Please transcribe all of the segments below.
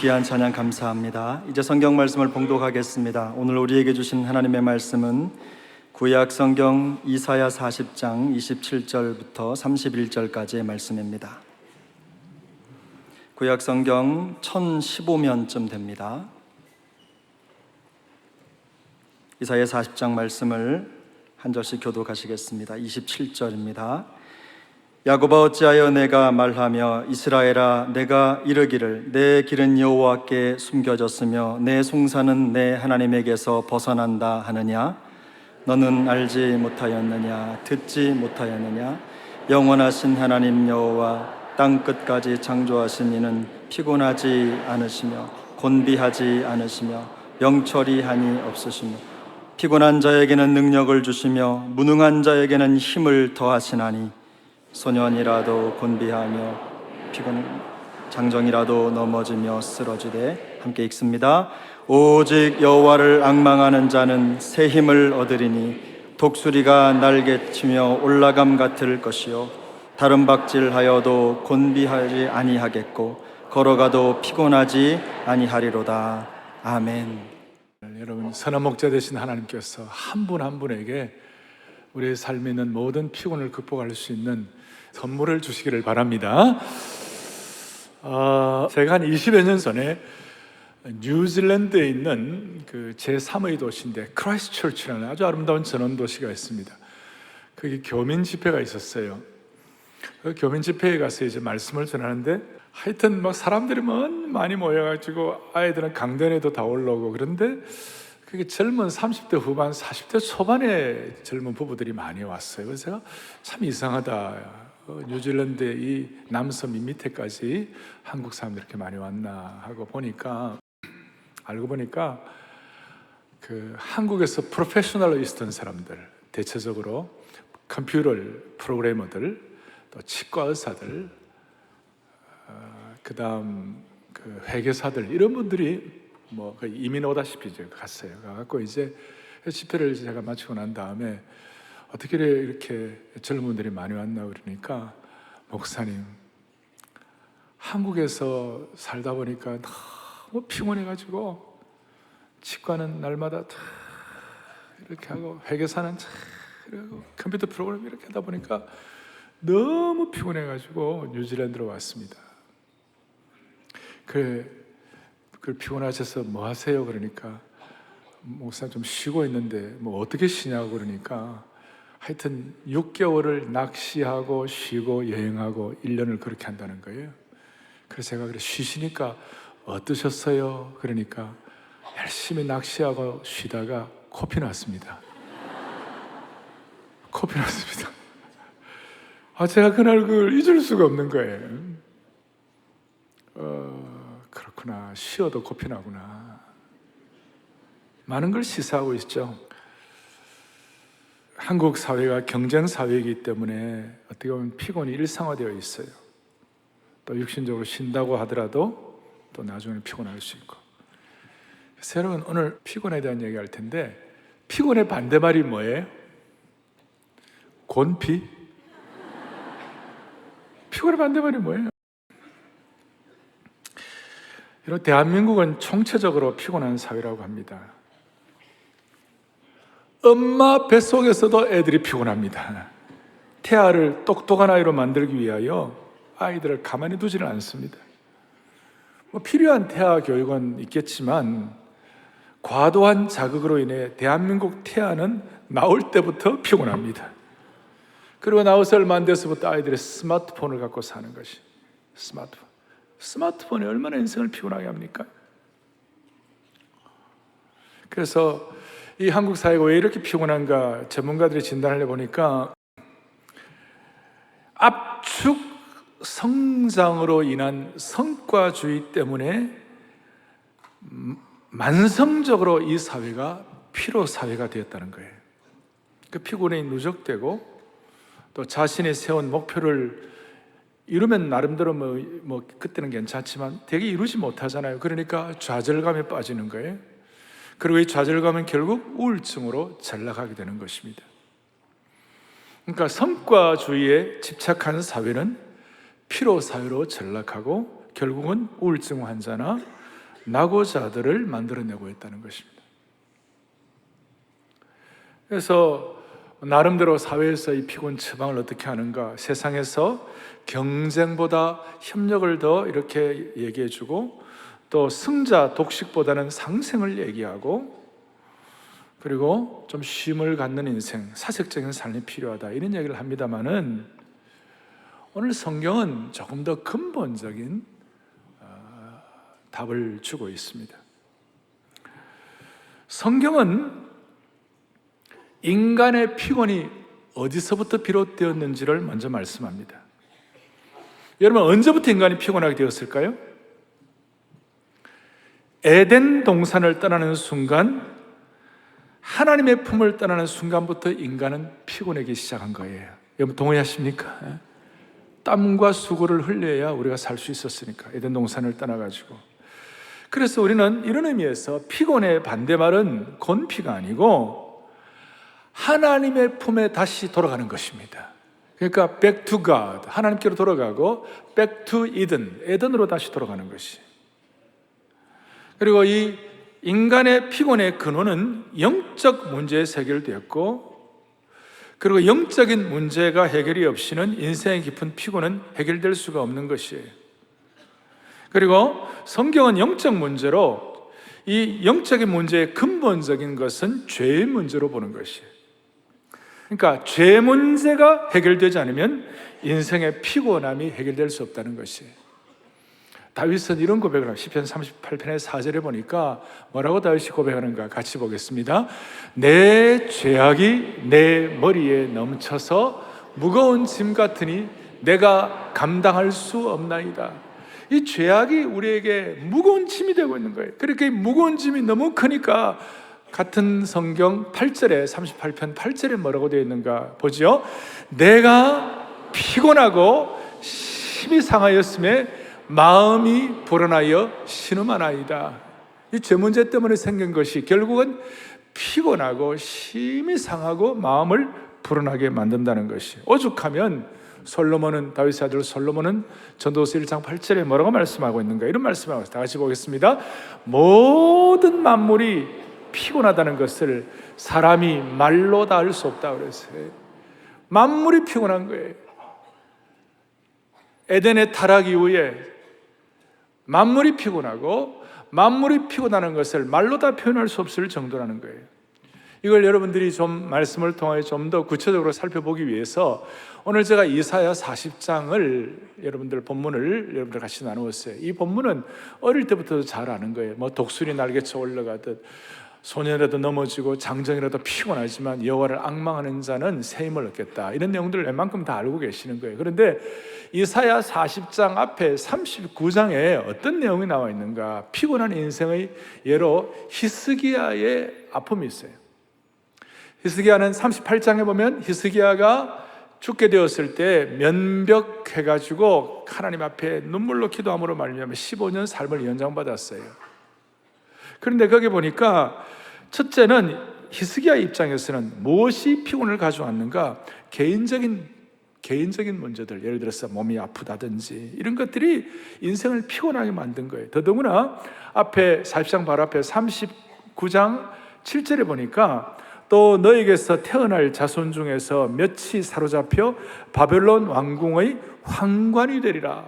귀한 찬양 감사합니다. 이제 성경 말씀을 봉독하겠습니다. 오늘 우리에게 주신 하나님의 말씀은 구약 성경 이사야 40장 27절부터 31절까지의 말씀입니다. 구약 성경 1015면쯤 됩니다. 이사야 40장 말씀을 한 절씩 교독하시겠습니다. 27절입니다. 야곱아 어찌하여 내가 말하며 이스라엘아 내가 이르기를 내 길은 여호와께 숨겨졌으며 내 송사는 내 하나님에게서 벗어난다 하느냐? 너는 알지 못하였느냐? 듣지 못하였느냐? 영원하신 하나님 여호와 땅 끝까지 창조하신 이는 피곤하지 않으시며 곤비하지 않으시며 명철이 한이 없으시며 피곤한 자에게는 능력을 주시며 무능한 자에게는 힘을 더하시나니 소년이라도 곤비하며 장정이라도 넘어지며 쓰러지되 함께 읽습니다. 오직 여호와를 앙망하는 자는 새 힘을 얻으리니 독수리가 날개치며 올라감 같을 것이요 다른 박질하여도 곤비하지 아니하겠고 걸어가도 피곤하지 아니하리로다. 아멘. 여러분, 선한 목자 되신 하나님께서 한 분 한 분에게 우리의 삶에 있는 모든 피곤을 극복할 수 있는 선물을 주시기를 바랍니다. 제가 한 20여 년 전에 뉴질랜드에 있는 그 제3의 도시인데 크라이스트처치라는 아주 아름다운 전원 도시가 있습니다. 거기 교민 집회가 있었어요. 그 교민 집회에 가서 이제 말씀을 전하는데 하여튼 막 사람들이 많이 모여가지고 아이들은 강단에도 다 올라오고 그런데 그게 젊은 30대 후반, 40대 초반의 젊은 부부들이 많이 왔어요. 그래서 제가 참 이상하다. 뉴질랜드의 이 남섬 이 밑에까지 한국 사람들이 이렇게 많이 왔나 하고 알고 보니까 그 한국에서 프로페셔널로 있었던 사람들, 대체적으로 컴퓨터 프로그래머들, 또 치과 의사들, 그다음 그 회계사들 이런 분들이 이민 오다시피 이제 갔어요. 가갖고 이제 집회를 제가 마치고 난 다음에 어떻게 이렇게 젊은 분들이 많이 왔나 그러니까 목사님, 한국에서 살다 보니까 너무 피곤해가지고 치과는 날마다 이렇게 하고 회계사는 이러고 컴퓨터 프로그램 이렇게 하다 보니까 너무 피곤해가지고 뉴질랜드로 왔습니다. 그 피곤하셔서 뭐 하세요? 그러니까 목사님 좀 쉬고 있는데 어떻게 쉬냐고 그러니까 하여튼 6개월을 낚시하고 쉬고 여행하고 1년을 그렇게 한다는 거예요. 그래서 제가 쉬시니까 어떠셨어요? 그러니까 열심히 낚시하고 쉬다가 코피 났습니다. 코피 났습니다. 제가 그날 그걸 잊을 수가 없는 거예요. 그렇구나. 쉬어도 코피 나구나. 많은 걸 시사하고 있죠. 한국 사회가 경쟁 사회이기 때문에 어떻게 보면 피곤이 일상화되어 있어요. 또 육신적으로 쉰다고 하더라도 또 나중에는 피곤할 수 있고. 그래서 여러분, 오늘 피곤에 대한 얘기 할 텐데 피곤의 반대말이 뭐예요? 곤피? 피곤의 반대말이 뭐예요? 여러분, 대한민국은 총체적으로 피곤한 사회라고 합니다. 엄마 뱃속에서도 애들이 피곤합니다. 태아를 똑똑한 아이로 만들기 위하여 아이들을 가만히 두지는 않습니다. 필요한 태아 교육은 있겠지만 과도한 자극으로 인해 대한민국 태아는 나올 때부터 피곤합니다. 그리고 나와서 얼마 안 돼서부터 아이들이 스마트폰을 갖고 사는 것이 스마트폰이 얼마나 인생을 피곤하게 합니까? 그래서 이 한국 사회가 왜 이렇게 피곤한가 전문가들이 진단을 해보니까 압축 성장으로 인한 성과주의 때문에 만성적으로 이 사회가 피로 사회가 되었다는 거예요. 그 피곤이 누적되고 또 자신이 세운 목표를 이루면 나름대로 그때는 괜찮지만 되게 이루지 못하잖아요. 그러니까 좌절감에 빠지는 거예요. 그리고 이 좌절감은 결국 우울증으로 전락하게 되는 것입니다. 그러니까 성과주의에 집착하는 사회는 피로 사회로 전락하고 결국은 우울증 환자나 낙오자들을 만들어내고 있다는 것입니다. 그래서 나름대로 사회에서 이 피곤 처방을 어떻게 하는가, 세상에서 경쟁보다 협력을 더 이렇게 얘기해주고, 또 승자 독식보다는 상생을 얘기하고, 그리고 좀 쉼을 갖는 인생, 사색적인 삶이 필요하다, 이런 얘기를 합니다마는 오늘 성경은 조금 더 근본적인 답을 주고 있습니다. 성경은 인간의 피곤이 어디서부터 비롯되었는지를 먼저 말씀합니다. 여러분, 언제부터 인간이 피곤하게 되었을까요? 에덴 동산을 떠나는 순간, 하나님의 품을 떠나는 순간부터 인간은 피곤하기 시작한 거예요. 여러분 동의하십니까? 땀과 수고를 흘려야 우리가 살 수 있었으니까, 에덴 동산을 떠나가지고. 그래서 우리는 이런 의미에서 피곤의 반대말은 곤피가 아니고 하나님의 품에 다시 돌아가는 것입니다. 그러니까 back to God, 하나님께로 돌아가고 back to Eden, 에덴으로 다시 돌아가는 것이. 그리고 이 인간의 피곤의 근원은 영적 문제에서 해결되었고, 그리고 영적인 문제가 해결이 없이는 인생의 깊은 피곤은 해결될 수가 없는 것이에요. 그리고 성경은 영적 문제로, 이 영적인 문제의 근본적인 것은 죄의 문제로 보는 것이에요. 그러니까 죄 문제가 해결되지 않으면 인생의 피곤함이 해결될 수 없다는 것이에요. 다윗은 이런 고백을 합니다. 시편 38편의 4절에 보니까 뭐라고 다윗이 고백하는가 같이 보겠습니다. 내 죄악이 내 머리에 넘쳐서 무거운 짐 같으니 내가 감당할 수 없나이다. 이 죄악이 우리에게 무거운 짐이 되고 있는 거예요. 그렇게 무거운 짐이 너무 크니까 같은 성경 8절에, 38편 8절에 뭐라고 되어 있는가 보죠. 내가 피곤하고 심히 상하였음에 마음이 불안하여 신음하나이다. 이 죄 문제 때문에 생긴 것이 결국은 피곤하고 심히 상하고 마음을 불안하게 만든다는 것이. 오죽하면 솔로몬은, 다윗의 아들 솔로몬은 전도서 1장 8절에 뭐라고 말씀하고 있는가, 이런 말씀을 하고 있습니다. 다 같이 보겠습니다. 모든 만물이 피곤하다는 것을 사람이 말로 다 알 수 없다 그랬어요. 만물이 피곤한 거예요. 에덴의 타락 이후에 만물이 피곤하고, 만물이 피곤하는 것을 말로 다 표현할 수 없을 정도라는 거예요. 이걸 여러분들이 좀 말씀을 통해 좀 더 구체적으로 살펴보기 위해서 오늘 제가 이사야 40장을 여러분들 본문을 여러분들 같이 나누었어요. 이 본문은 어릴 때부터 잘 아는 거예요. 뭐 독수리 날개쳐 올라가듯 소년이라도 넘어지고 장정이라도 피곤하지만 여호와를 앙망하는 자는 새 힘을 얻겠다, 이런 내용들을 웬만큼 다 알고 계시는 거예요. 그런데 이사야 40장 앞에 39장에 어떤 내용이 나와 있는가? 피곤한 인생의 예로 히스기야의 아픔이 있어요. 히스기야는 38장에 보면 히스기야가 죽게 되었을 때 면벽해가지고 하나님 앞에 눈물로 기도함으로 말미암아 15년 삶을 연장받았어요. 그런데 거기 보니까 첫째는 히스기야 입장에서는 무엇이 피곤을 가져왔는가? 개인적인 문제들, 예를 들어서 몸이 아프다든지 이런 것들이 인생을 피곤하게 만든 거예요. 더더구나 앞에 40장 바로 앞에 39장 7절에 보니까 또 너에게서 태어날 자손 중에서 몇이 사로잡혀 바벨론 왕궁의 환관이 되리라.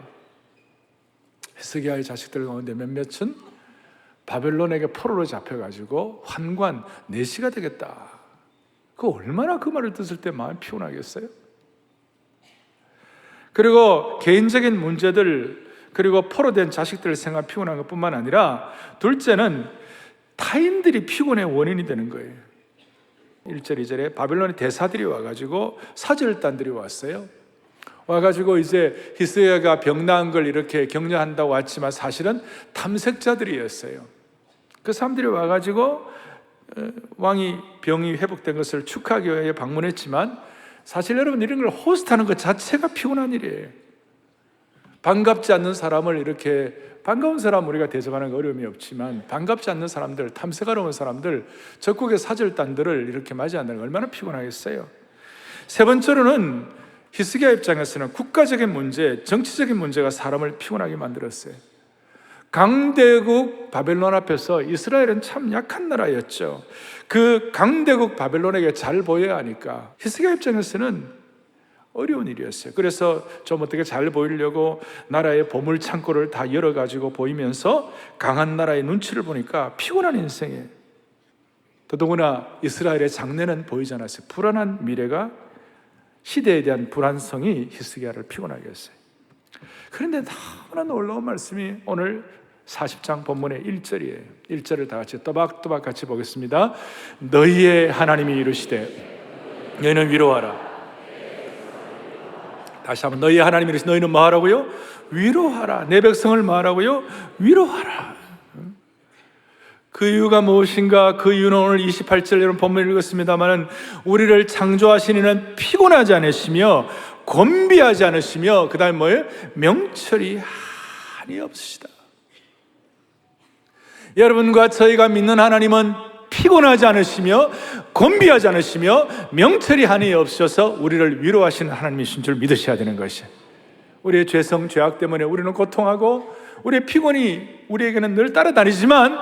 히스기야의 자식들 가운데 몇몇은 바벨론에게 포로로 잡혀가지고 환관, 내시가 되겠다. 그 얼마나 그 말을 듣을 때 마음이 피곤하겠어요? 그리고 개인적인 문제들, 그리고 포로된 자식들을 생각 피곤한 것뿐만 아니라 둘째는 타인들이 피곤의 원인이 되는 거예요. 1절, 2절에 바벨론의 대사들이 와가지고 사절단들이 왔어요. 와가지고 이제 히스기야가 병 나은 걸 이렇게 격려한다고 왔지만 사실은 탐색자들이었어요. 그 사람들이 와가지고 왕이 병이 회복된 것을 축하하기 위해 방문했지만 사실 여러분 이런 걸 호스트하는 것 자체가 피곤한 일이에요. 반갑지 않는 사람을 이렇게, 반가운 사람 우리가 대접하는 거 어려움이 없지만 반갑지 않는 사람들, 탐색하러 온 사람들, 적국의 사절단들을 이렇게 맞이한다는 거 얼마나 피곤하겠어요. 세 번째로는 히스기야 입장에서는 국가적인 문제, 정치적인 문제가 사람을 피곤하게 만들었어요. 강대국 바벨론 앞에서 이스라엘은 참 약한 나라였죠. 그 강대국 바벨론에게 잘 보여야 하니까 히스기야 입장에서는 어려운 일이었어요. 그래서 좀 어떻게 잘 보이려고 나라의 보물 창고를 다 열어가지고 보이면서 강한 나라의 눈치를 보니까 피곤한 인생이에요. 더더구나 이스라엘의 장래는 보이지 않았어요. 불안한 미래가, 시대에 대한 불안성이 히스기야를 피곤하게 했어요. 그런데 너무나 놀라운 말씀이 오늘 40장 본문의 1절이에요. 1절을 다 같이 또박또박 같이 보겠습니다. 너희의 하나님이 이르시되 너희는 위로하라. 다시 한번 너희의 하나님이 이르시되 너희는 뭐 하라고요? 위로하라. 내 백성을 뭐 하라고요? 위로하라. 그 이유가 무엇인가? 그 이유는 오늘 28절 여러분 본문을 읽었습니다만 우리를 창조하신 이는 피곤하지 않으시며 곤비하지 않으시며 그 다음에 뭐예요? 명철이 한이 없으시다. 여러분과 저희가 믿는 하나님은 피곤하지 않으시며 곤비하지 않으시며 명철이 한이 없으셔서 우리를 위로하시는 하나님이신 줄 믿으셔야 되는 것이에요. 우리의 죄성, 죄악 때문에 우리는 고통하고 우리의 피곤이 우리에게는 늘 따라다니지만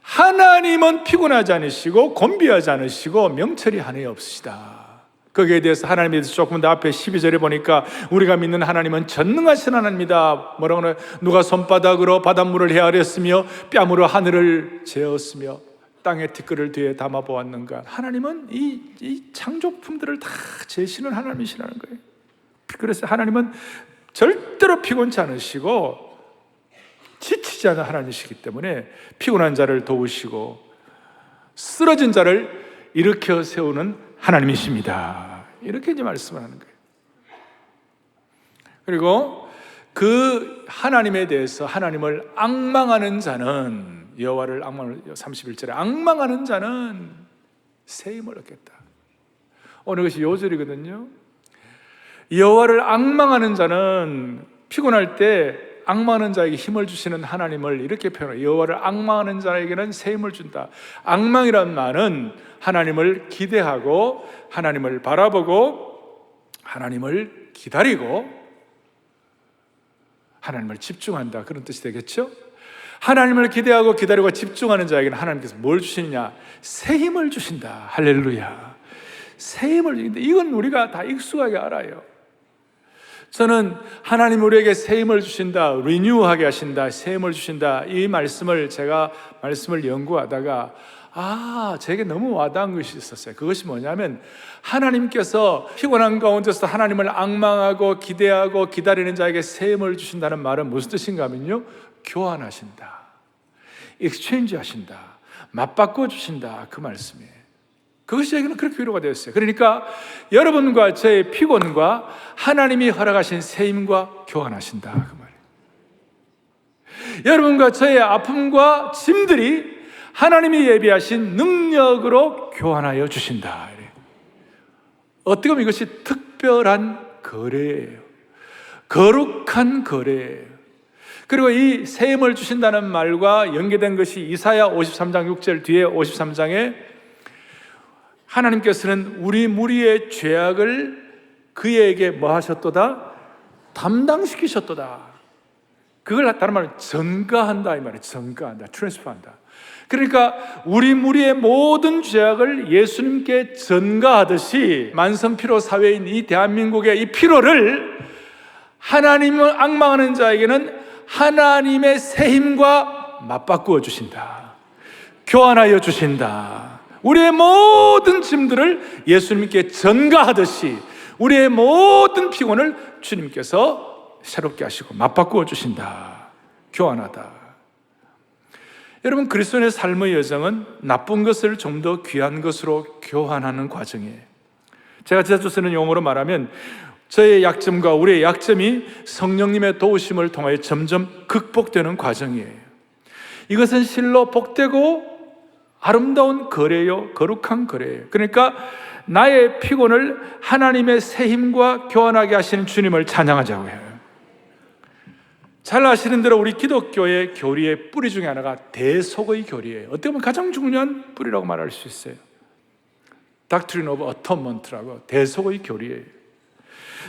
하나님은 피곤하지 않으시고 곤비하지 않으시고 명철이 한이 없으시다. 거기에 대해서 하나님에 대해서 조금 더 앞에 12절에 보니까 우리가 믿는 하나님은 전능하신 하나님이다. 뭐라고 하나요? 누가 손바닥으로 바닷물을 헤아렸으며 뺨으로 하늘을 재었으며 땅의 티끌을 뒤에 담아 보았는가. 하나님은 이 창조품들을 다 재시는 하나님이시라는 거예요. 그래서 하나님은 절대로 피곤치 않으시고 지치지 않은 하나님이시기 때문에 피곤한 자를 도우시고 쓰러진 자를 일으켜 세우는 하나님이십니다. 이렇게 이제 말씀을 하는 거예요. 그리고 그 하나님에 대해서 하나님을 앙망하는 자는 여호와를 앙망을 31절에 앙망하는 자는 새 힘을 얻겠다. 오늘 그것이 요절이거든요. 여호와를 앙망하는 자는 피곤할 때 앙망하는 자에게 힘을 주시는 하나님을 이렇게 표현해요. 여호와를 앙망하는 자에게는 새 힘을 준다. 앙망이란 말은 하나님을 기대하고 하나님을 바라보고 하나님을 기다리고 하나님을 집중한다, 그런 뜻이 되겠죠? 하나님을 기대하고 기다리고 집중하는 자에게는 하나님께서 뭘 주시느냐? 새 힘을 주신다. 할렐루야. 새 힘을 주신다. 이건 우리가 다 익숙하게 알아요. 저는 하나님 우리에게 새 힘을 주신다, 리뉴하게 하신다, 새 힘을 주신다, 이 말씀을 제가 말씀을 연구하다가 제게 너무 와닿은 것이 있었어요. 그것이 뭐냐면 하나님께서 피곤한 가운데서 하나님을 앙망하고 기대하고 기다리는 자에게 새 힘을 주신다는 말은 무슨 뜻인가 하면요, 교환하신다, 익스체인지 하신다, 맞바꿔 주신다, 그 말씀이에요. 그것이 저에게는 그렇게 위로가 되었어요. 그러니까 여러분과 저의 피곤과 하나님이 허락하신 새 힘과 교환하신다, 그 말이에요. 여러분과 저의 아픔과 짐들이 하나님이 예비하신 능력으로 교환하여 주신다. 어떻게 보면 이것이 특별한 거래예요. 거룩한 거래예요. 그리고 이 새 힘을 주신다는 말과 연계된 것이 이사야 53장 6절 뒤에 53장에 하나님께서는 우리 무리의 죄악을 그에게 뭐 하셨도다? 담당시키셨도다. 그걸 다른 말로 전가한다, 이 말이에요. 전가한다, 트랜스퍼한다. 그러니까 우리 무리의 모든 죄악을 예수님께 전가하듯이 만성피로 사회인 이 대한민국의 이 피로를 하나님을 앙망하는 자에게는 하나님의 새 힘과 맞바꾸어 주신다, 교환하여 주신다. 우리의 모든 짐들을 예수님께 전가하듯이 우리의 모든 피곤을 주님께서 새롭게 하시고 맞바꾸어 주신다, 교환하다. 여러분, 그리스도인의 삶의 여정은 나쁜 것을 좀 더 귀한 것으로 교환하는 과정이에요. 제가 자주 쓰는 용어로 말하면 저의 약점과 우리의 약점이 성령님의 도우심을 통하여 점점 극복되는 과정이에요. 이것은 실로 복되고 아름다운 거래요, 거룩한 거래예요. 그러니까 나의 피곤을 하나님의 새 힘과 교환하게 하시는 주님을 찬양하자고 해요. 잘 아시는 대로 우리 기독교의 교리의 뿌리 중에 하나가 대속의 교리예요. 어떻게 보면 가장 중요한 뿌리라고 말할 수 있어요. Doctrine of Atonement라고, 대속의 교리예요.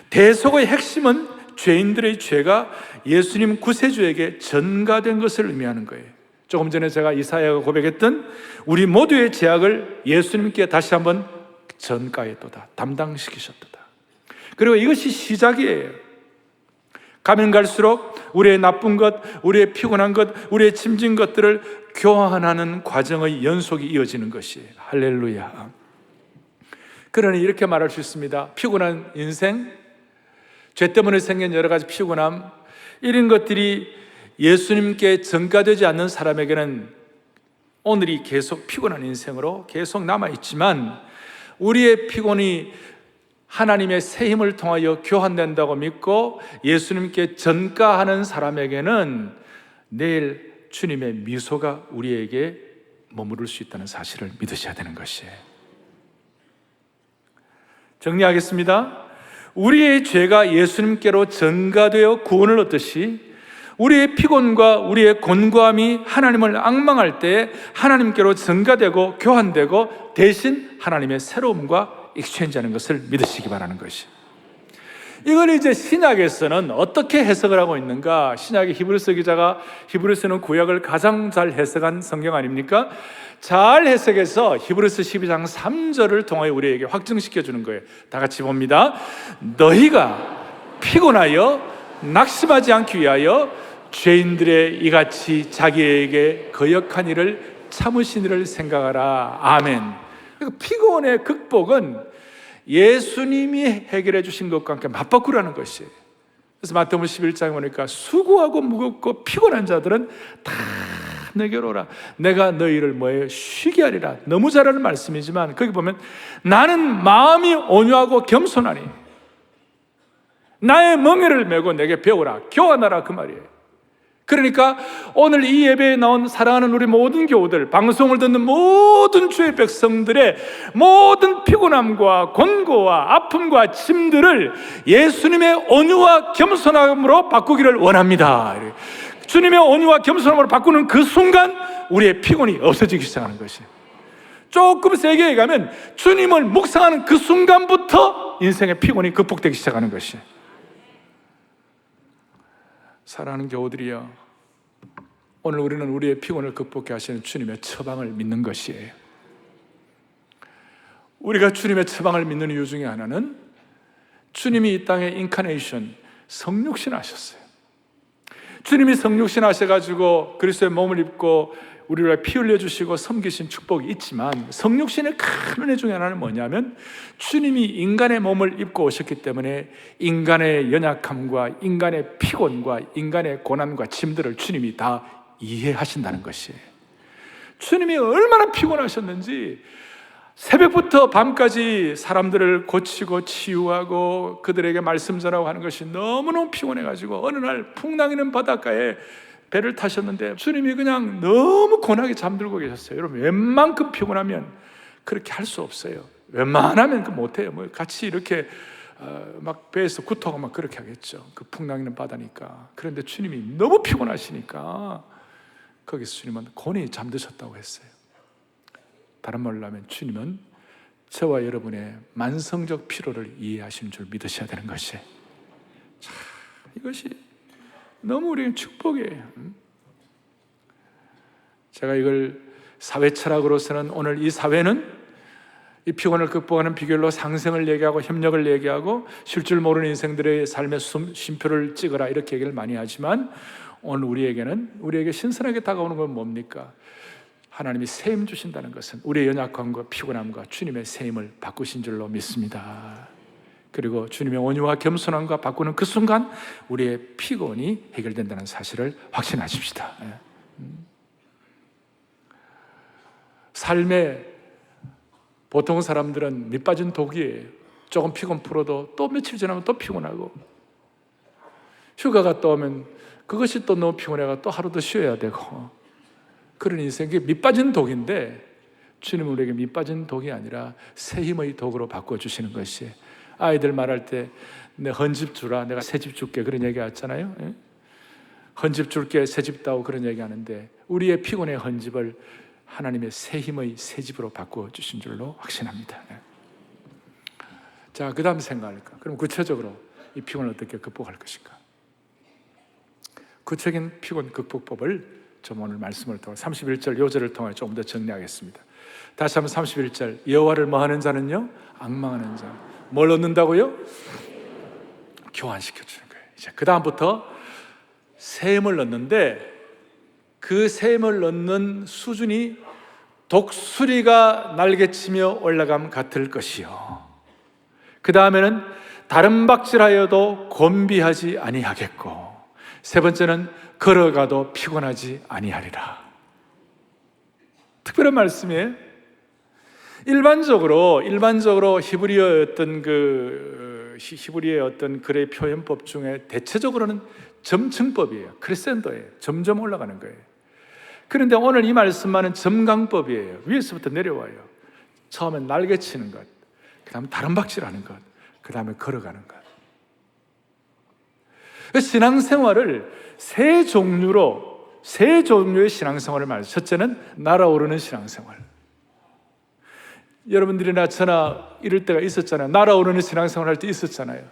대속의 핵심은 죄인들의 죄가 예수님 구세주에게 전가된 것을 의미하는 거예요. 조금 전에 제가 이사야가 고백했던 우리 모두의 죄악을 예수님께 다시 한번 전가했도다, 담당시키셨도다. 그리고 이것이 시작이에요. 가면 갈수록 우리의 나쁜 것, 우리의 피곤한 것, 우리의 짐진 것들을 교환하는 과정의 연속이 이어지는 것이에요. 할렐루야. 그러니 이렇게 말할 수 있습니다. 피곤한 인생, 죄 때문에 생긴 여러 가지 피곤함, 이런 것들이 예수님께 전가되지 않는 사람에게는 오늘이 계속 피곤한 인생으로 계속 남아있지만, 우리의 피곤이 하나님의 새 힘을 통하여 교환된다고 믿고 예수님께 전가하는 사람에게는 내일 주님의 미소가 우리에게 머무를 수 있다는 사실을 믿으셔야 되는 것이에요. 정리하겠습니다. 우리의 죄가 예수님께로 전가되어 구원을 얻듯이 우리의 피곤과 우리의 곤고함이 하나님을 앙망할 때 하나님께로 전가되고 교환되고 대신 하나님의 새로움과 익스체인지하는 것을 믿으시기 바라는 것이. 이걸 이제 신약에서는 어떻게 해석을 하고 있는가? 신약의 히브리서 기자가 히브리서는 구약을 가장 잘 해석한 성경 아닙니까? 잘 해석해서 히브리서 12장 3절을 통하여 우리에게 확증시켜 주는 거예요. 다 같이 봅니다. 너희가 피곤하여 낙심하지 않기 위하여 죄인들의 이같이 자기에게 거역한 일을 참으신 일을 생각하라. 아멘. 피곤의 극복은 예수님이 해결해 주신 것과 함께 맞바꾸라는 것이에요. 그래서 마태복음 11장에 보니까 수고하고 무겁고 피곤한 자들은 다 내게로 오라. 내가 너희를 뭐예요? 쉬게 하리라. 너무 잘하는 말씀이지만 거기 보면 나는 마음이 온유하고 겸손하니 나의 멍에를 메고 내게 배우라. 교환하라 그 말이에요. 그러니까 오늘 이 예배에 나온 사랑하는 우리 모든 교우들, 방송을 듣는 모든 주의 백성들의 모든 피곤함과 곤고와 아픔과 짐들을 예수님의 온유와 겸손함으로 바꾸기를 원합니다. 주님의 온유와 겸손함으로 바꾸는 그 순간 우리의 피곤이 없어지기 시작하는 것이에요. 조금 세게 얘기하면 주님을 묵상하는 그 순간부터 인생의 피곤이 극복되기 시작하는 것이에요. 사랑하는 교우들이여, 오늘 우리는 우리의 피곤을 극복해 하시는 주님의 처방을 믿는 것이에요. 우리가 주님의 처방을 믿는 이유 중에 하나는 주님이 이 땅에 인카네이션, 성육신 하셨어요. 주님이 성육신 하셔가지고 그리스도의 몸을 입고 우리를 피 흘려주시고 섬기신 축복이 있지만, 성육신의 큰 은혜 중에 하나는 뭐냐면 주님이 인간의 몸을 입고 오셨기 때문에 인간의 연약함과 인간의 피곤과 인간의 고난과 짐들을 주님이 다 이해하신다는 것이에요. 주님이 얼마나 피곤하셨는지 새벽부터 밤까지 사람들을 고치고 치유하고 그들에게 말씀 전하고 하는 것이 너무너무 피곤해가지고 어느 날 풍랑이는 바닷가에 배를 타셨는데 주님이 그냥 너무 고나게 잠들고 계셨어요. 여러분, 웬만큼 피곤하면 그렇게 할 수 없어요. 웬만하면 그 못해요. 뭐 같이 이렇게 막 배에서 구토하고 막 그렇게 하겠죠. 그 풍랑이는 바다니까. 그런데 주님이 너무 피곤하시니까 거기서 주님은 곤히 잠드셨다고 했어요. 다른 말로 하면 주님은 저와 여러분의 만성적 피로를 이해하시는 줄 믿으셔야 되는 것이에요. 자, 이것이 너무 우리에게 축복이에요. 제가 이걸 사회 철학으로서는 오늘 이 사회는 이 피곤을 극복하는 비결로 상생을 얘기하고 협력을 얘기하고 쉴 줄 모르는 인생들의 삶의 쉼표를 찍어라 이렇게 얘기를 많이 하지만, 오늘 우리에게 신선하게 다가오는 건 뭡니까? 하나님이 새 힘 주신다는 것은 우리의 연약함과 피곤함과 주님의 새 힘을 바꾸신 줄로 믿습니다. 그리고 주님의 온유와 겸손함과 바꾸는 그 순간 우리의 피곤이 해결된다는 사실을 확신하십시다. 삶에 보통 사람들은 밑빠진 독이에요. 조금 피곤 풀어도 또 며칠 지나면 또 피곤하고, 휴가가 또 오면 그것이 또 너무 피곤해가 또 하루 더 쉬어야 되고, 그런 인생이 밑빠진 독인데 주님은 우리에게 밑빠진 독이 아니라 새 힘의 독으로 바꿔주시는 것이, 아이들 말할 때 내 헌집 주라, 내가 새 집 줄게, 그런 얘기 하잖아요. 헌집 줄게, 새 집 다오, 그런 얘기 하는데 우리의 피곤의 헌집을 하나님의 새 힘의 새 집으로 바꿔주신 줄로 확신합니다. 자, 그 다음 생각할까? 그럼 구체적으로 이 피곤을 어떻게 극복할 것인가? 구체적인 피곤 극복법을 좀 오늘 말씀을 통해 31절 요절을 통해 조금 더 정리하겠습니다. 다시 한번 31절, 여호와를 뭐 하는 자는요? 앙망하는 자. 뭘 얻는다고요? 교환시켜주는 거예요. 이제 그 다음부터 셈을 넣는데, 그 셈을 넣는 수준이 독수리가 날개치며 올라감 같을 것이요, 그 다음에는 다른 박질하여도 곤비하지 아니하겠고, 세 번째는 걸어가도 피곤하지 아니하리라. 특별한 말씀이에요. 일반적으로 히브리어의 어떤 글의 표현법 중에 대체적으로는 점층법이에요. 크레센도예요. 점점 올라가는 거예요. 그런데 오늘 이 말씀만은 점강법이에요. 위에서부터 내려와요. 처음엔 날개치는 것, 그 다음에 다른 박질하는 것, 그 다음에 걸어가는 것. 신앙생활을 세 종류의 신앙생활을 말해요. 첫째는 날아오르는 신앙생활. 여러분들이나 저나 이럴 때가 있었잖아요. 날아오르는 신앙생활 할 때 있었잖아요.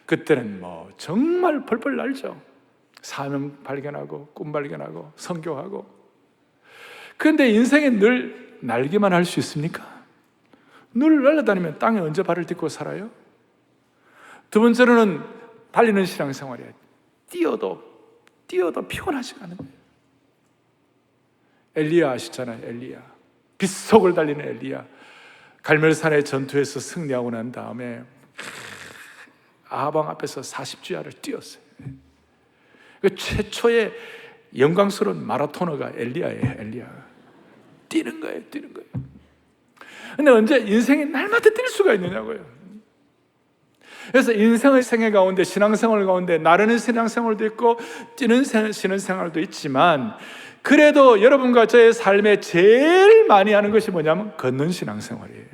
그때는 뭐 정말 펄펄 날죠. 사명 발견하고 꿈 발견하고 선교하고. 그런데 인생에 늘 날기만 할 수 있습니까? 늘 날아다니면 땅에 언제 발을 딛고 살아요? 두 번째로는 달리는 신앙생활이에요. 뛰어도 피곤하지가 않은 거예요. 엘리야 아시잖아요. 엘리야, 빗속을 달리는 엘리야. 갈멜산의 전투에서 승리하고 난 다음에 아하방 앞에서 40주야를 뛰었어요. 최초의 영광스러운 마라토너가 엘리야예요. 엘리야 뛰는 거예요. 근데 언제 인생이 날마다 뛸 수가 있느냐고요. 그래서 인생의 생애 가운데, 신앙생활 가운데 나르는 신앙생활도 있고 뛰는 신앙생활도 있지만, 그래도 여러분과 저의 삶에 제일 많이 하는 것이 뭐냐면 걷는 신앙생활이에요.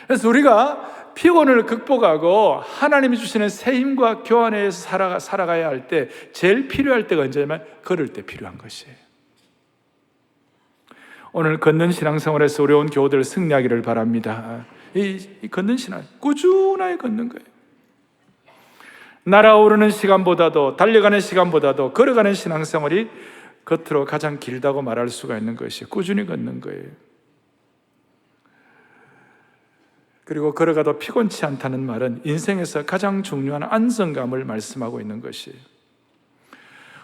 그래서 우리가 피곤을 극복하고 하나님이 주시는 새 힘과 교환해서 살아가야 할 때, 제일 필요할 때가 언제냐면 걸을 때 필요한 것이에요. 오늘 걷는 신앙생활에서 어려운 교우들 승리하기를 바랍니다. 이 걷는 신앙, 꾸준하게 걷는 거예요. 날아오르는 시간보다도, 달려가는 시간보다도 걸어가는 신앙생활이 겉으로 가장 길다고 말할 수가 있는 것이 꾸준히 걷는 거예요. 그리고 걸어가도 피곤치 않다는 말은 인생에서 가장 중요한 안정감을 말씀하고 있는 것이에요.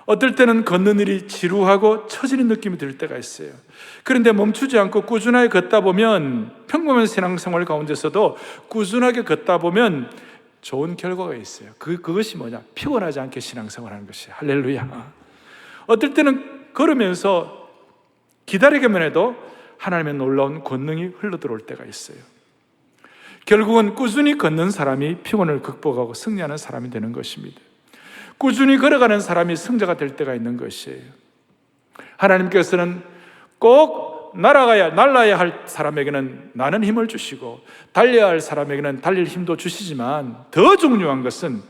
어떨 때는 걷는 일이 지루하고 처지는 느낌이 들 때가 있어요. 그런데 멈추지 않고 꾸준하게 걷다 보면, 평범한 신앙생활 가운데서도 꾸준하게 걷다 보면 좋은 결과가 있어요. 그것이 뭐냐? 피곤하지 않게 신앙생활하는 것이에요. 할렐루야. 어떨 때는 걸으면서 기다리기만 해도 하나님의 놀라운 권능이 흘러들어올 때가 있어요. 결국은 꾸준히 걷는 사람이 피곤을 극복하고 승리하는 사람이 되는 것입니다. 꾸준히 걸어가는 사람이 승자가 될 때가 있는 것이에요. 하나님께서는 꼭 날아야 할 사람에게는 나는 힘을 주시고, 달려야 할 사람에게는 달릴 힘도 주시지만, 더 중요한 것은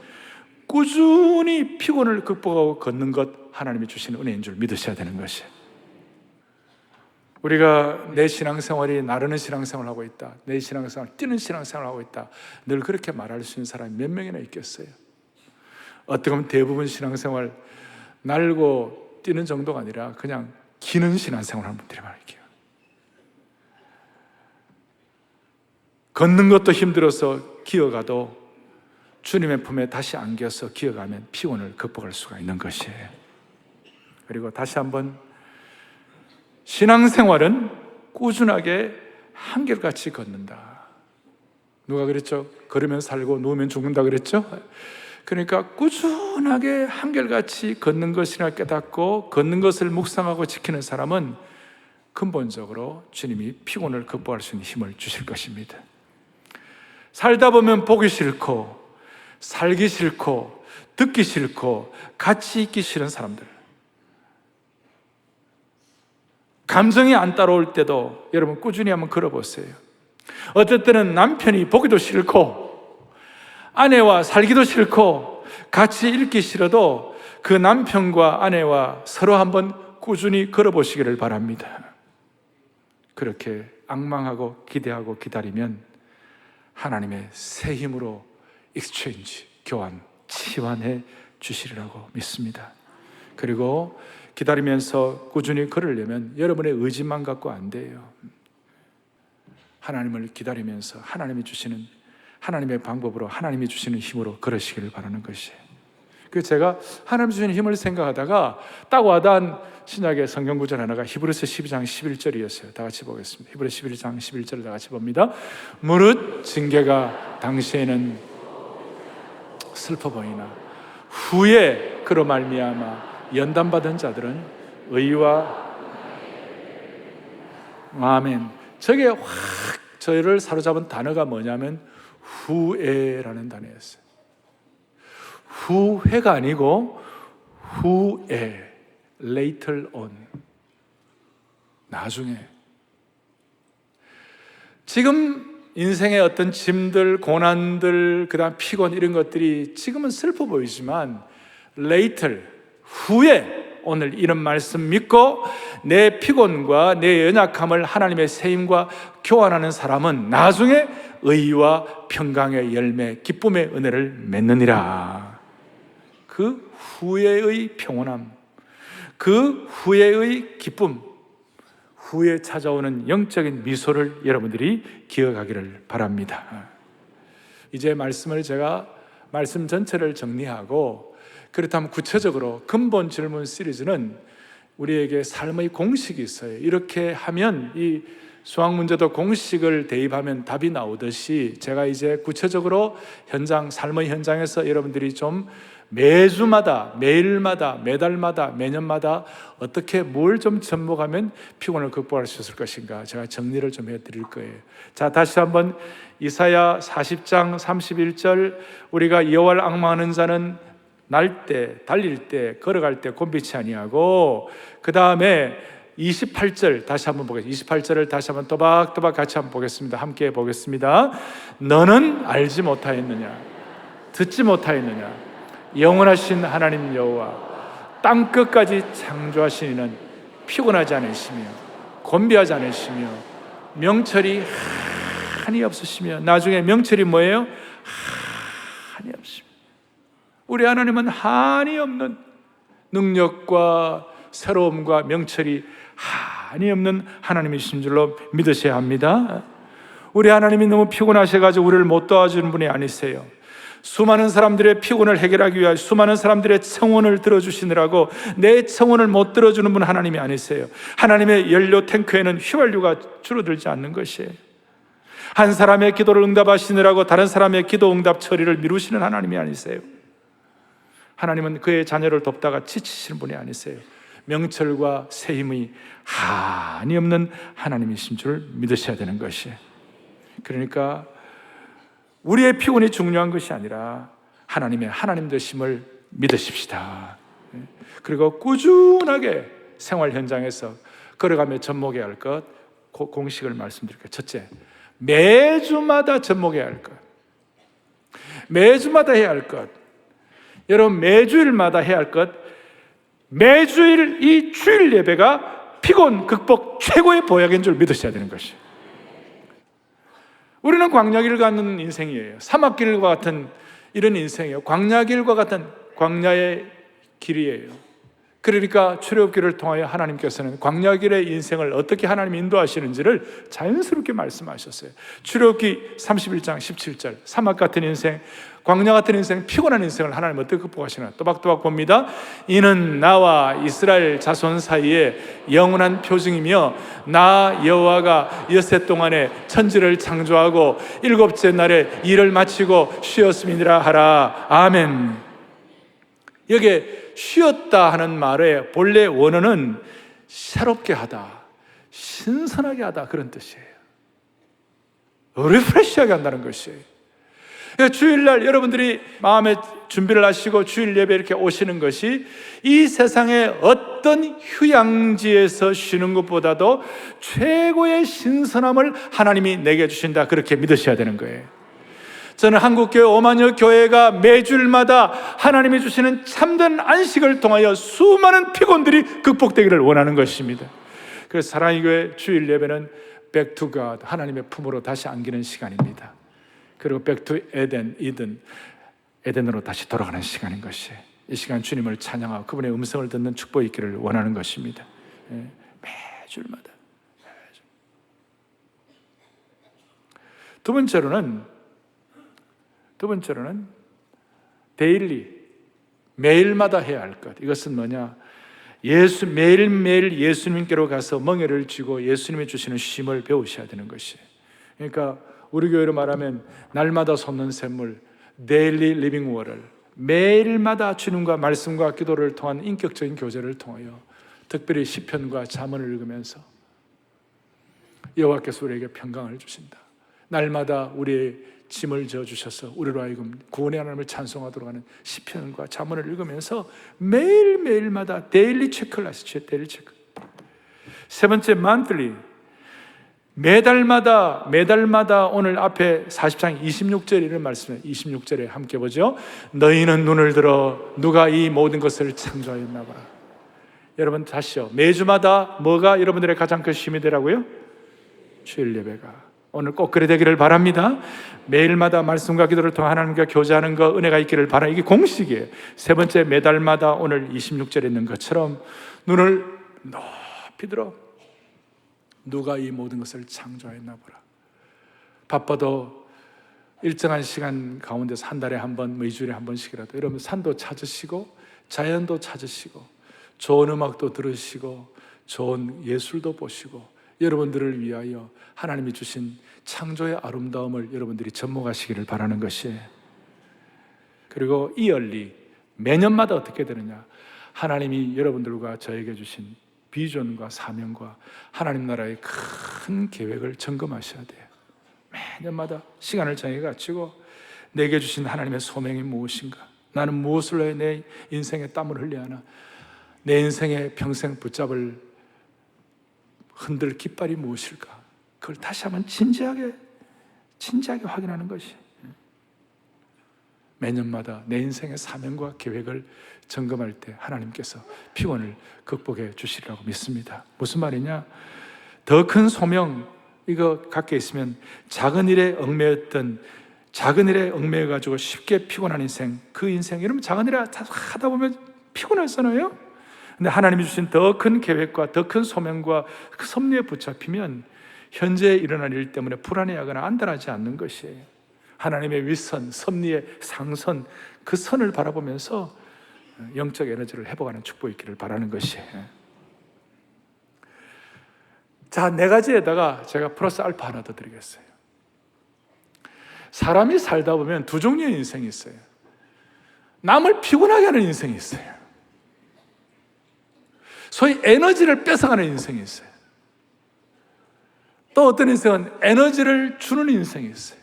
꾸준히 피곤을 극복하고 걷는 것, 하나님이 주시는 은혜인 줄 믿으셔야 되는 것이에요. 우리가 내 신앙생활이 나르는 신앙생활을 하고 있다, 내 신앙생활 뛰는 신앙생활을 하고 있다, 늘 그렇게 말할 수 있는 사람이 몇 명이나 있겠어요? 어떻게 보면 대부분 신앙생활 날고 뛰는 정도가 아니라 그냥 기는 신앙생활을 한번 드려볼게요. 걷는 것도 힘들어서 기어가도 주님의 품에 다시 안겨서 기어가면 피곤을 극복할 수가 있는 것이에요. 그리고 다시 한번, 신앙생활은 꾸준하게 한결같이 걷는다. 누가 그랬죠? 걸으면 살고 누우면 죽는다 그랬죠? 그러니까 꾸준하게 한결같이 걷는 것이라 깨닫고 걷는 것을 묵상하고 지키는 사람은 근본적으로 주님이 피곤을 극복할 수 있는 힘을 주실 것입니다. 살다 보면 보기 싫고, 살기 싫고, 듣기 싫고, 같이 있기 싫은 사람들, 감정이 안 따라올 때도 여러분 꾸준히 한번 걸어보세요. 어떨 때는 남편이 보기도 싫고, 아내와 살기도 싫고, 같이 있기 싫어도 그 남편과 아내와 서로 한번 꾸준히 걸어보시기를 바랍니다. 그렇게 앙망하고 기대하고 기다리면 하나님의 새 힘으로 exchange, 교환, 치환해 주시리라고 믿습니다. 그리고 기다리면서 꾸준히 걸으려면 여러분의 의지만 갖고 안 돼요. 하나님을 기다리면서 하나님이 주시는, 하나님의 방법으로, 하나님이 주시는 힘으로 걸으시기를 바라는 것이에요. 그래서 제가 하나님 주시는 힘을 생각하다가 딱 와닿은 신약의 성경 구절 하나가 히브리서 12장 11절이었어요. 다 같이 보겠습니다. 히브리서 11장 11절을 다 같이 봅니다. 무릇 징계가 당시에는 슬퍼 보이나 후에 그로 말미암아 연단받은 자들은 의와, 아멘. 저게 확 저희를 사로잡은 단어가 뭐냐면 후에라는 단어였어요. 후회가 아니고 후에, later on, 나중에. 지금 인생의 어떤 짐들, 고난들, 그 다음 피곤 이런 것들이 지금은 슬퍼 보이지만 later, 후에 오늘 이런 말씀 믿고 내 피곤과 내 연약함을 하나님의 세임과 교환하는 사람은 나중에 의와 평강의 열매, 기쁨의 은혜를 맺느니라. 그 후에의 평온함, 그 후에의 기쁨, 후에 찾아오는 영적인 미소를 여러분들이 기억하기를 바랍니다. 이제 말씀을 제가 말씀 전체를 정리하고, 그렇다면 구체적으로 근본 질문 시리즈는 우리에게 삶의 공식이 있어요. 이렇게 하면 이 수학 문제도 공식을 대입하면 답이 나오듯이 제가 이제 구체적으로 현장, 삶의 현장에서 여러분들이 좀 매주마다, 매일마다, 매달마다, 매년마다 어떻게 뭘 좀 접목하면 피곤을 극복할 수 있을 것인가, 제가 정리를 좀 해드릴 거예요. 자, 다시 한번 이사야 40장 31절, 우리가 여호와를 앙망하는 자는 날 때, 달릴 때, 걸어갈 때 곤비치 아니하고, 그 다음에 28절 다시 한번 보겠습니다. 28절을 다시 한번 또박또박 같이 한번 보겠습니다. 함께 보겠습니다. 너는 알지 못하였느냐, 듣지 못하였느냐, 영원하신 하나님 여호와 땅 끝까지 창조하신 이는 피곤하지 않으시며 곤비하지 않으시며 명철이 한이 없으시며, 나중에 명철이 뭐예요? 한이 없으시며. 우리 하나님은 한이 없는 능력과 새로움과 명철이 한이 없는 하나님이신 줄로 믿으셔야 합니다. 우리 하나님이 너무 피곤하셔가지고 우리를 못 도와주는 분이 아니세요. 수많은 사람들의 피곤을 해결하기 위하여 수많은 사람들의 청혼을 들어주시느라고 내 청혼을 못 들어주는 분 하나님이 아니세요. 하나님의 연료 탱크에는 휘발유가 줄어들지 않는 것이에요. 한 사람의 기도를 응답하시느라고 다른 사람의 기도 응답 처리를 미루시는 하나님이 아니세요. 하나님은 그의 자녀를 돕다가 지치시는 분이 아니세요. 명철과 세힘이 한이 없는 하나님이신 줄 믿으셔야 되는 것이에요. 그러니까 우리의 피곤이 중요한 것이 아니라 하나님의 하나님 되심을 믿으십시다. 그리고 꾸준하게 생활 현장에서 걸어가며 접목해야 할 것, 공식을 말씀드릴게요. 첫째, 매주마다 접목해야 할 것, 매주마다 해야 할 것, 여러분 매주일마다 해야 할 것, 매주일 이 주일 예배가 피곤 극복 최고의 보약인 줄 믿으셔야 되는 것이에요. 우리는 광야길을 가는 인생이에요. 사막길과 같은 이런 인생이에요. 광야길과 같은 광야의 길이에요. 그러니까 출애굽기를 통하여 하나님께서는 광야길의 인생을 어떻게 하나님이 인도하시는지를 자연스럽게 말씀하셨어요. 출애굽기 31장 17절, 사막 같은 인생, 광야 같은 인생, 피곤한 인생을 하나님 어떻게 극복하시나 또박또박 봅니다. 이는 나와 이스라엘 자손 사이에 영원한 표징이며 나 여호와가 엿새 동안에 천지를 창조하고 일곱째 날에 일을 마치고 쉬었음이니라 하라. 아멘. 여기에 쉬었다 하는 말의 본래 원어는 새롭게 하다, 신선하게 하다, 그런 뜻이에요. 리프레시하게 한다는 것이에요. 주일날 여러분들이 마음에 준비를 하시고 주일 예배 이렇게 오시는 것이 이 세상의 어떤 휴양지에서 쉬는 것보다도 최고의 신선함을 하나님이 내게 주신다, 그렇게 믿으셔야 되는 거예요. 저는 한국교회 오만여 교회가 매주일마다 하나님이 주시는 참된 안식을 통하여 수많은 피곤들이 극복되기를 원하는 것입니다. 그래서 사랑의 교회 주일 예배는 Back to God, 하나님의 품으로 다시 안기는 시간입니다. 그리고 back to Eden, 에덴으로 다시 돌아가는 시간인 것이, 이 시간 주님을 찬양하고 그분의 음성을 듣는 축복이 있기를 원하는 것입니다. 매주마다. 두 번째로는 데일리, 매일마다 해야 할 것. 이것은 뭐냐? 매일매일 예수님께로 가서 멍에를 쥐고 예수님이 주시는 쉼을 배우셔야 되는 것이. 그러니까 우리 교회로 말하면 날마다 솟는 샘물, 데일리 리빙 워를, 매일마다 주님과 말씀과 기도를 통한 인격적인 교제를 통하여 특별히 시편과 잠언을 읽으면서 여호와께서 우리에게 평강을 주신다. 날마다 우리의 짐을 져주셔서 우리로 하여금 구원의 하나님을 찬송하도록 하는 시편과 잠언을 읽으면서 매일매일마다 데일리 체크를 하시죠. 데일리 체크. 세 번째, monthly. 매달마다 오늘 앞에 40장 26절에 이런 말씀이에요. 26절에 함께 보죠. 너희는 눈을 들어 누가 이 모든 것을 창조하였나 봐. 여러분 다시요. 매주마다 뭐가 여러분들의 가장 큰 쉼이 되라고요? 주일 예배가. 오늘 꼭 그래 되기를 바랍니다. 매일마다 말씀과 기도를 통해 하나님과 교제하는 거, 은혜가 있기를 바라. 이게 공식이에요. 세 번째, 매달마다 오늘 26절에 있는 것처럼 눈을 높이 들어 누가 이 모든 것을 창조했나 보라. 바빠도 일정한 시간 가운데서 한 달에 한 번, 뭐 2주일에 한 번씩이라도 여러분 산도 찾으시고 자연도 찾으시고 좋은 음악도 들으시고 좋은 예술도 보시고 여러분들을 위하여 하나님이 주신 창조의 아름다움을 여러분들이 접목하시기를 바라는 것이에요. 그리고 이얼리, 매년마다 어떻게 되느냐? 하나님이 여러분들과 저에게 주신 비전과 사명과 하나님 나라의 큰 계획을 점검하셔야 돼요. 매년마다 시간을 정해 가지고 내게 주신 하나님의 소명이 무엇인가? 나는 무엇을 해 내 인생의 땀을 흘려야 하나? 내 인생의 평생 붙잡을 흔들 깃발이 무엇일까? 그걸 다시 한번 진지하게 확인하는 것이, 매년마다 내 인생의 사명과 계획을 점검할 때 하나님께서 피곤을 극복해 주시리라고 믿습니다. 무슨 말이냐? 더 큰 소명, 이거 갖게 있으면 작은 일에 얽매여가지고 쉽게 피곤한 인생, 그 인생, 여러분 작은 일을 하다 보면 피곤하잖아요. 근데 하나님이 주신 더 큰 계획과 더 큰 소명과 그 섭리에 붙잡히면 현재 일어날 일 때문에 불안해하거나 안달하지 않는 것이에요. 하나님의 윗선, 섭리의 상선, 그 선을 바라보면서 영적 에너지를 회복하는 축복이 있기를 바라는 것이에요. 자, 네 가지에다가 제가 플러스 알파 하나 더 드리겠어요. 사람이 살다 보면 두 종류의 인생이 있어요. 남을 피곤하게 하는 인생이 있어요. 소위 에너지를 뺏어가는 인생이 있어요. 또 어떤 인생은 에너지를 주는 인생이 있어요.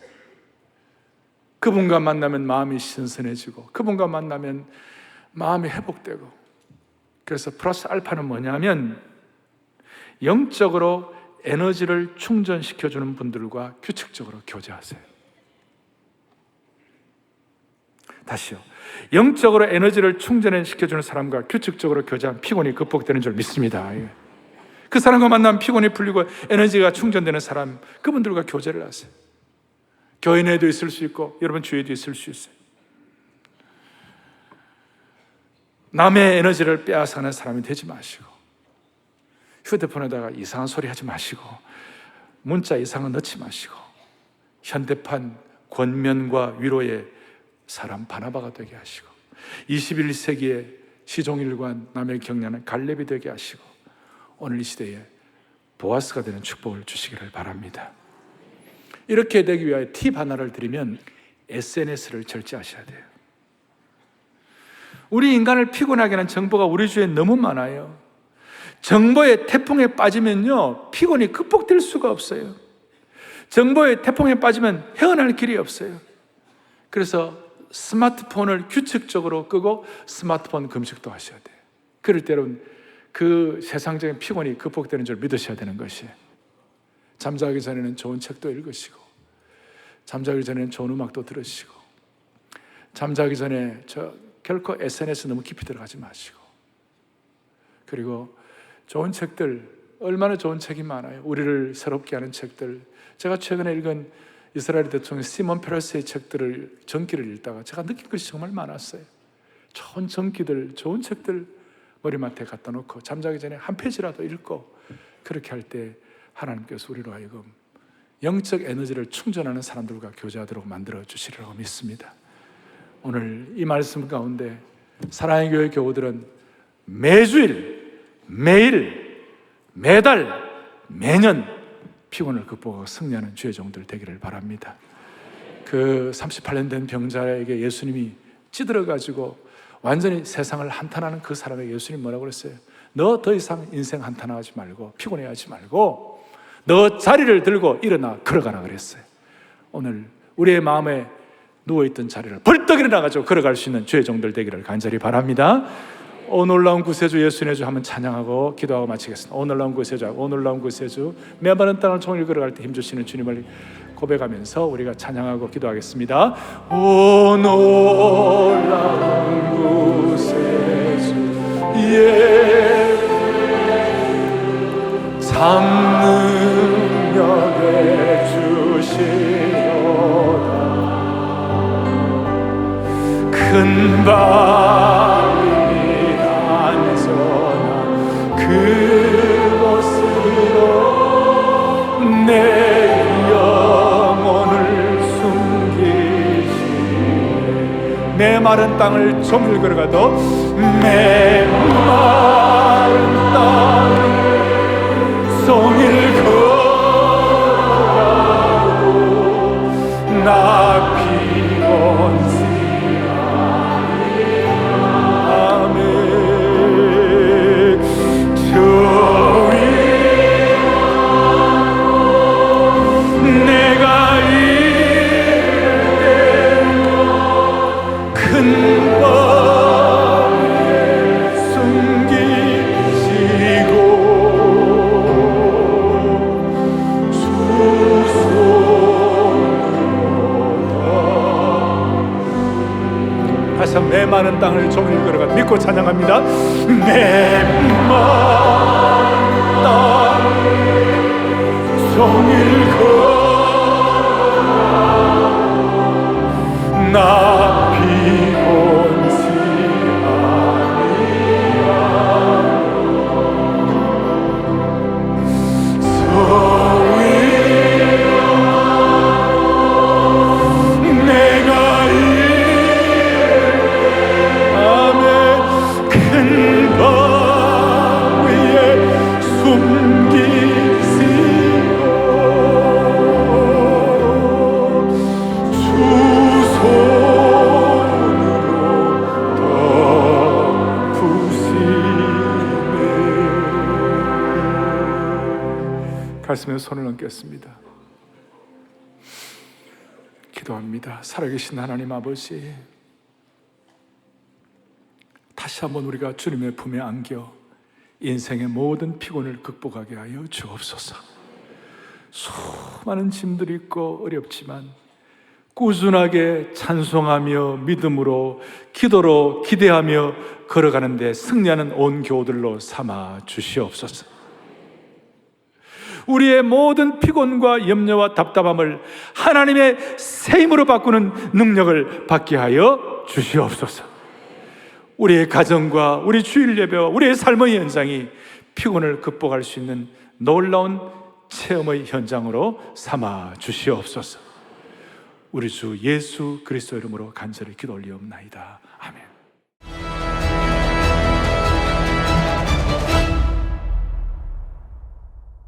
그분과 만나면 마음이 신선해지고 그분과 만나면 마음이 회복되고. 그래서 플러스 알파는 뭐냐면 영적으로 에너지를 충전시켜주는 분들과 규칙적으로 교제하세요. 다시요. 영적으로 에너지를 충전시켜주는 사람과 규칙적으로 교제하면 피곤이 극복되는 줄 믿습니다. 그 사람과 만나면 피곤이 풀리고 에너지가 충전되는 사람, 그분들과 교제를 하세요. 교회 내에도 있을 수 있고 여러분 주위에도 있을 수 있어요. 남의 에너지를 빼앗아가는 사람이 되지 마시고, 휴대폰에다가 이상한 소리 하지 마시고, 문자 이상한 넣지 마시고, 현대판 권면과 위로의 사람 바나바가 되게 하시고, 21세기의 시종일관 남의 격려하는 갈렙이 되게 하시고, 오늘 이 시대에 보아스가 되는 축복을 주시기를 바랍니다. 이렇게 되기 위하여 팁 하나를 드리면 SNS를 절제하셔야 돼요. 우리 인간을 피곤하게 하는 정보가 우리 주위에 너무 많아요. 정보의 태풍에 빠지면요, 피곤이 극복될 수가 없어요. 정보의 태풍에 빠지면 헤어날 길이 없어요. 그래서 스마트폰을 규칙적으로 끄고 스마트폰 금식도 하셔야 돼요. 그럴 때 여러분 그 세상적인 피곤이 극복되는 줄 믿으셔야 되는 것이에요. 잠자기 전에는 좋은 책도 읽으시고, 잠자기 전에는 좋은 음악도 들으시고, 잠자기 전에 결코 SNS 너무 깊이 들어가지 마시고, 그리고 좋은 책들, 얼마나 좋은 책이 많아요. 우리를 새롭게 하는 책들. 제가 최근에 읽은 이스라엘 대통령 시몬 페레스의 책들을 전기를 읽다가 제가 느낀 것이 정말 많았어요. 좋은 전기들, 좋은 책들 머리맡에 갖다 놓고 잠자기 전에 한 페이지라도 읽고 그렇게 할 때 하나님께서 우리로 하여금 영적 에너지를 충전하는 사람들과 교제하도록 만들어 주시리라고 믿습니다. 오늘 이 말씀 가운데 사랑의 교회 교우들은 매주일, 매일, 매달, 매년 피곤을 극복하고 승리하는 주의 종들 되기를 바랍니다. 그 38년 된 병자에게 예수님이 찌들어가지고 완전히 세상을 한탄하는 그 사람에게 예수님 뭐라고 그랬어요? 너 더 이상 인생 한탄하지 말고 피곤해하지 말고 너 자리를 들고 일어나 걸어가라 그랬어요. 오늘 우리의 마음에 누워있던 자리를 벌떡 일어나가지고 걸어갈 수 있는 주의 종들 되기를 간절히 바랍니다. 오 놀라운 구세주 예수님의 주 한번 찬양하고 기도하고 마치겠습니다. 오 놀라운 구세주, 오 놀라운 구세주, 메마른 땅을 종일 걸어갈 때 힘주시는 주님을 고백하면서 우리가 찬양하고 기도하겠습니다. 오 놀라운 구세주 장능력의 주시로다. 큰 밤이 안전한 그곳으로 내 영혼을 숨기시네. 메마른 땅을 종일 걸어가도 메마른 땅을 종일 걸어가도 나 피곤치 아멘. 저 위로 내가 이르되 큰 밤 메마른 땅을 종일 걸어가 믿고 찬양합니다. 메마른 땅을 종일 걸어가 나 피곤치 가슴에 손을 얹겠습니다. 기도합니다. 살아계신 하나님 아버지, 다시 한번 우리가 주님의 품에 안겨 인생의 모든 피곤을 극복하게 하여 주옵소서. 수많은 짐들이 있고 어렵지만 꾸준하게 찬송하며 믿음으로 기도로 기대하며 걸어가는데 승리하는 온 교우들로 삼아 주시옵소서. 우리의 모든 피곤과 염려와 답답함을 하나님의 새 힘으로 바꾸는 능력을 받게 하여 주시옵소서. 우리의 가정과 우리 주일 예배와 우리의 삶의 현장이 피곤을 극복할 수 있는 놀라운 체험의 현장으로 삼아 주시옵소서. 우리 주 예수 그리스도 이름으로 간절히 기도 올리옵나이다. 아멘.